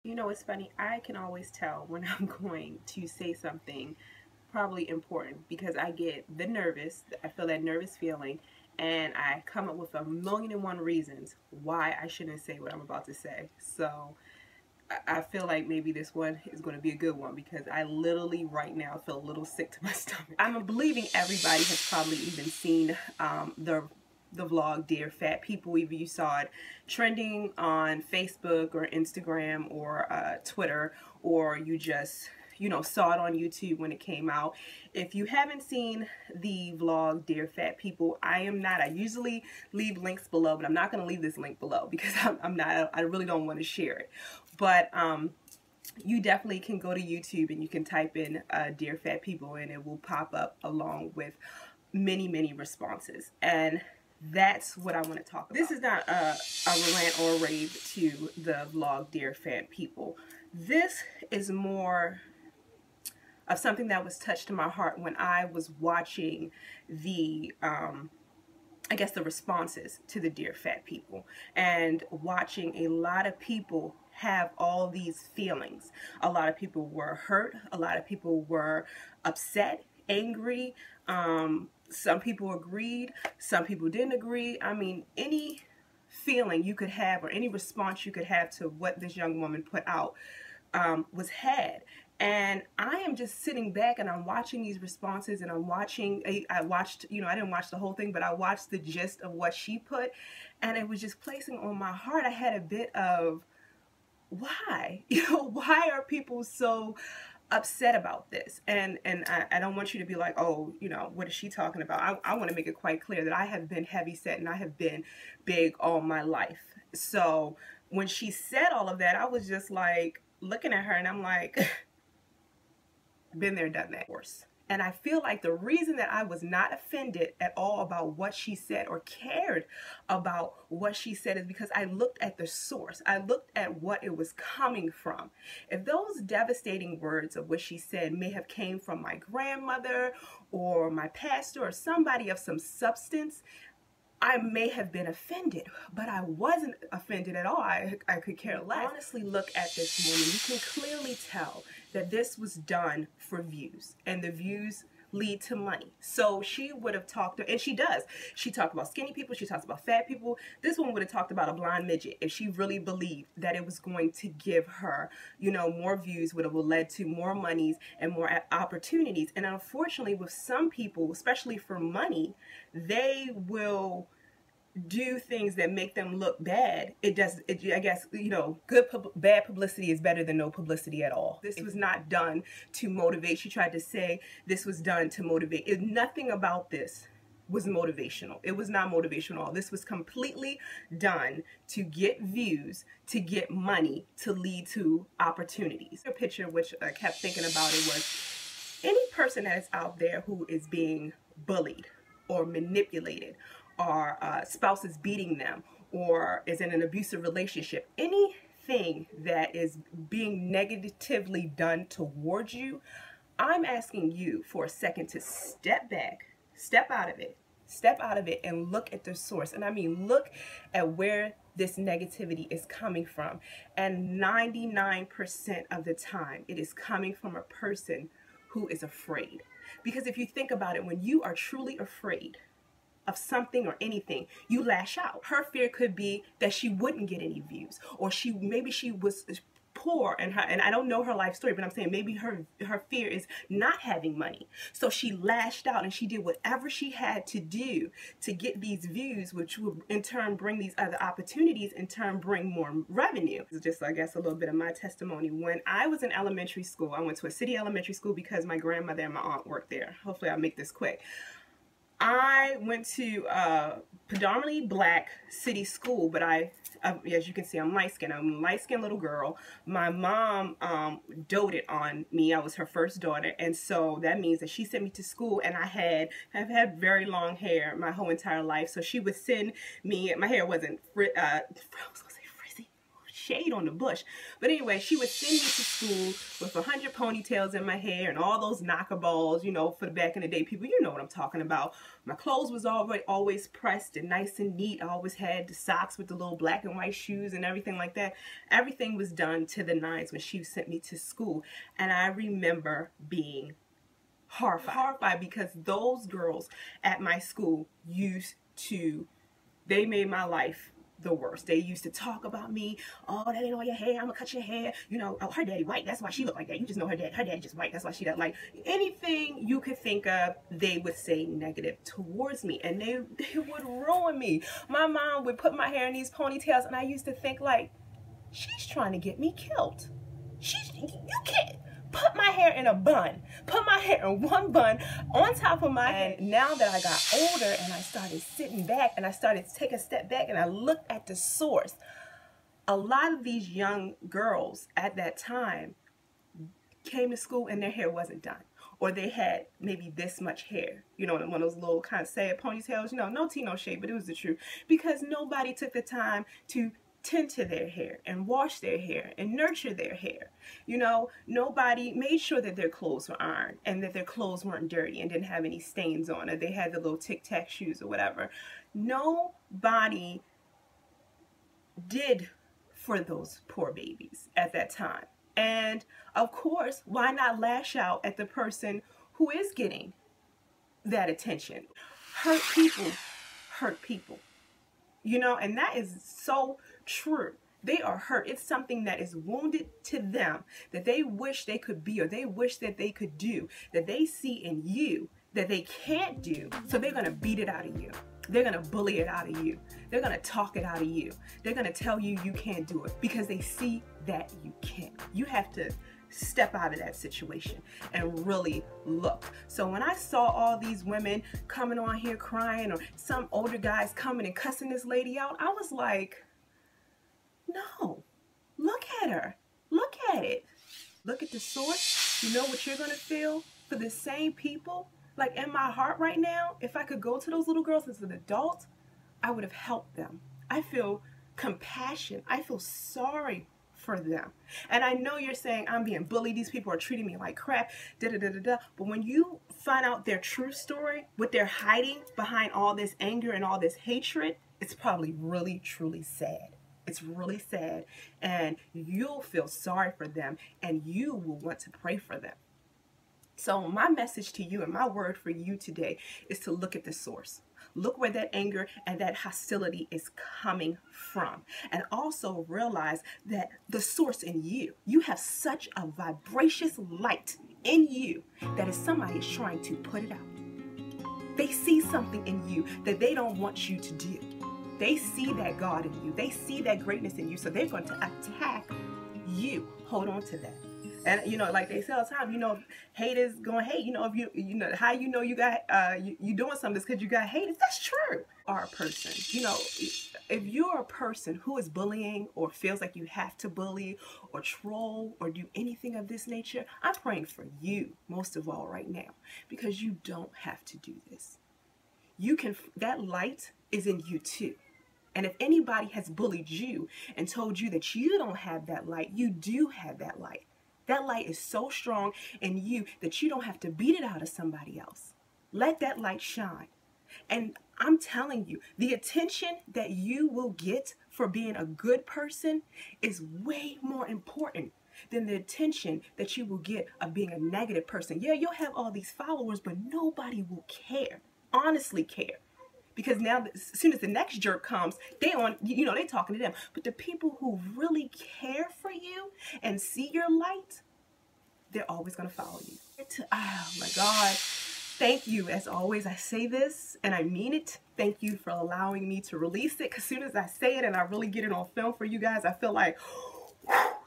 You know, it's funny, I can always tell when I'm going to say something probably important because I get the nervous, I feel that nervous feeling, and I come up with a million and one reasons why I shouldn't say what I'm about to say. So I feel like maybe this one is going to be a good one because I literally right now feel a little sick to my stomach. I'm believing everybody has probably even seen the vlog Dear Fat People. Either you saw it trending on Facebook or Instagram or Twitter, or you just saw it on YouTube when it came out. If you haven't seen the vlog Dear Fat People, I usually leave links below, but I'm not going to leave this link below because I really don't want to share it. But you definitely can go to YouTube and you can type in Dear Fat People and it will pop up along with many responses. And that's what I want to talk about. This is not a rant or a rave to the vlog Dear Fat People. This is more of something that was touched in my heart when I was watching the I guess the responses to the Dear Fat People, and watching a lot of people have all these feelings. A lot of people were hurt, a lot of people were upset, angry, some people agreed, some people didn't agree. I mean, any feeling you could have or any response you could have to what this young woman put out was had. And I am just sitting back and I'm watching these responses, and I watched, I didn't watch the whole thing, but I watched the gist of what she put, and it was just placing on my heart. I had a bit of, why? Why are people so upset about this? And I don't want you to be like, oh, what is she talking about? I want to make it quite clear that I have been heavy set and I have been big all my life. So when she said all of that, I was just like looking at her and I'm like, been there, done that. And I feel like the reason that I was not offended at all about what she said or cared about what she said is because I looked at the source. I looked at what it was coming from. If those devastating words of what she said may have came from my grandmother or my pastor or somebody of some substance, I may have been offended, but I wasn't offended at all. I could care less. Honestly, look at this woman. You can clearly tell that this was done for views, and the views lead to money. So she would have talked, and she does. She talked about skinny people. She talks about fat people. This one would have talked about a blind midget if she really believed that it was going to give her, more views, would have led to more monies and more opportunities. And unfortunately, with some people, especially for money, they will do things that make them look bad. I guess, bad publicity is better than no publicity at all. This was not done to motivate. She tried to say this was done to motivate. Nothing about this was motivational. It was not motivational at all. This was completely done to get views, to get money, to lead to opportunities. A picture which I kept thinking about it was any person that is out there who is being bullied or manipulated, or spouse is beating them, or is in an abusive relationship, anything that is being negatively done towards you, I'm asking you for a second to step back, step out of it and look at the source. And I mean, look at where this negativity is coming from. And 99% of the time, it is coming from a person who is afraid. Because if you think about it, when you are truly afraid of something or anything, you lash out. Her fear could be that she wouldn't get any views, or maybe she was poor and I don't know her life story, but I'm saying maybe her fear is not having money. So she lashed out and she did whatever she had to do to get these views, which will in turn bring these other opportunities, in turn bring more revenue. This is just, I guess, a little bit of my testimony. When I was in elementary school, I went to a city elementary school because my grandmother and my aunt worked there. Hopefully I'll make this quick. I went to a predominantly black city school, but as you can see, I'm light-skinned. I'm a light-skinned little girl. My mom doted on me. I was her first daughter, and so that means that she sent me to school, and I've had very long hair my whole entire life, so she would send me, my hair wasn't, I was gonna say frizzy. shade on the bush. But anyway, she would send me to school with 100 ponytails in my hair and all those knocker balls, you know, for the back in the day people, you know what I'm talking about. My clothes was always pressed and nice and neat. I always had the socks with the little black and white shoes and everything like that. Everything was done to the nines when she sent me to school. And I remember being horrified because those girls at my school they made my life the worst. They used to talk about me. Oh, that ain't all your hair. I'm gonna cut your hair. You know, oh, her daddy white. That's why she look like that. You just know her daddy just white. That's why she doesn't like anything you could think of. They would say negative towards me, and they would ruin me. My mom would put my hair in these ponytails, and I used to think like, she's trying to get me killed. You can't put my hair in a bun. Put my hair in one bun on top of my head. And now that I got older and I started sitting back and I started to take a step back and I looked at the source, a lot of these young girls at that time came to school and their hair wasn't done. Or they had maybe this much hair. You know, one of those little kind of sad ponytails. You know, no tea, no shade, but it was the truth. Because nobody took the time to tend to their hair and wash their hair and nurture their hair. You know, nobody made sure that their clothes were ironed and that their clothes weren't dirty and didn't have any stains on it. They had the little tic-tac shoes or whatever. Nobody did for those poor babies at that time. And of course, why not lash out at the person who is getting that attention? Hurt people hurt people. You know, and that is so true. They are hurt. It's something that is wounded to them that they wish they could be, or they wish that they could do, that they see in you that they can't do. So they're going to beat it out of you. They're going to bully it out of you. They're going to talk it out of you. They're going to tell you you can't do it because they see that you can. You have to step out of that situation and really look. So when I saw all these women coming on here crying, or some older guys coming and cussing this lady out, I was like, no, look at her. Look at it. Look at the source. You know what you're going to feel for the same people? Like in my heart right now, if I could go to those little girls as an adult, I would have helped them. I feel compassion. I feel sorry for them. And I know you're saying I'm being bullied, these people are treating me like crap, da-da-da-da-da. But when you find out their true story, what they're hiding behind all this anger and all this hatred, it's probably really, truly sad. It's really sad. And you'll feel sorry for them, and you will want to pray for them. So my message to you and my word for you today is to look at the source. Look where that anger and that hostility is coming from. And also realize that the source in you, you have such a vibracious light in you that if somebody is trying to put it out, they see something in you that they don't want you to do. They see that God in you. They see that greatness in you. So they're going to attack you. Hold on to that. And you know, like they say all the time, you know, haters gonna hate. You know, if you know how you know you got you doing something is because you got haters. That's true. Or a person, you know, if you're a person who is bullying or feels like you have to bully or troll or do anything of this nature, I'm praying for you most of all right now, because you don't have to do this. You can. That light is in you too. And if anybody has bullied you and told you that you don't have that light, you do have that light. That light is so strong in you that you don't have to beat it out of somebody else. Let that light shine. And I'm telling you, the attention that you will get for being a good person is way more important than the attention that you will get of being a negative person. Yeah, you'll have all these followers, but nobody will care, honestly care. Because now, as soon as the next jerk comes, they talking to them. But the people who really care for you and see your light, they're always going to follow you. Oh my God. Thank you. As always, I say this and I mean it. Thank you for allowing me to release it. Because as soon as I say it and I really get it on film for you guys, I feel like,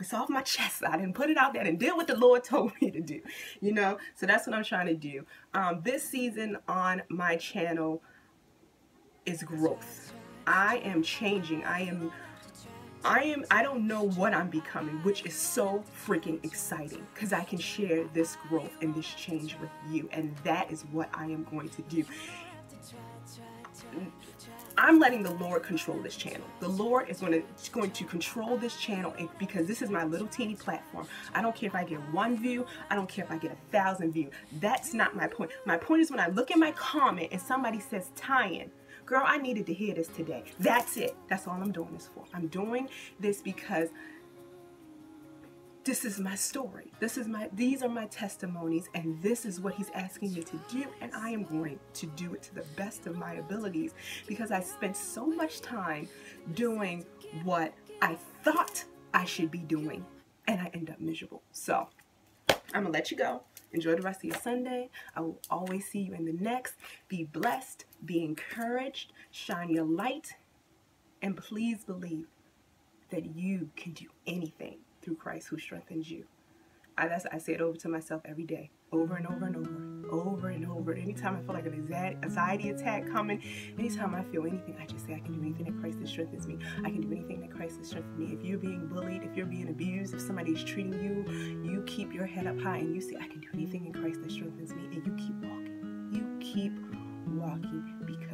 it's off my chest. I didn't put it out there and did what the Lord told me to do. You know, so that's what I'm trying to do. This season on my channel is growth. I am changing. I don't know what I'm becoming, which is so freaking exciting because I can share this growth and this change with you, and that is what I am going to do. I'm letting the Lord control this channel. The Lord is going to control this channel, because this is my little teeny platform. I don't care if I get 1 view. I don't care if I get 1,000 views. That's not my point. My point is when I look at my comment and somebody says, Tyne, girl, I needed to hear this today. That's it. That's all I'm doing this for. I'm doing this because this is my story. These are my testimonies, and this is what he's asking me to do, and I am going to do it to the best of my abilities, because I spent so much time doing what I thought I should be doing, and I end up miserable. So I'm gonna let you go. Enjoy the rest of your Sunday. I will always see you in the next. Be blessed, be encouraged, shine your light, and please believe that you can do anything through Christ who strengthens you. I say it over to myself every day, over and over and over and over. Anytime I feel like an anxiety attack coming, anytime I feel anything, I just say I can do anything that Christ that strengthens me. I can do anything that Christ that strengthens me. If you're being bullied, if you're being abused, if somebody's treating you, you keep your head up high and you say, I can do anything in Christ that strengthens me, and you keep walking. You keep walking, because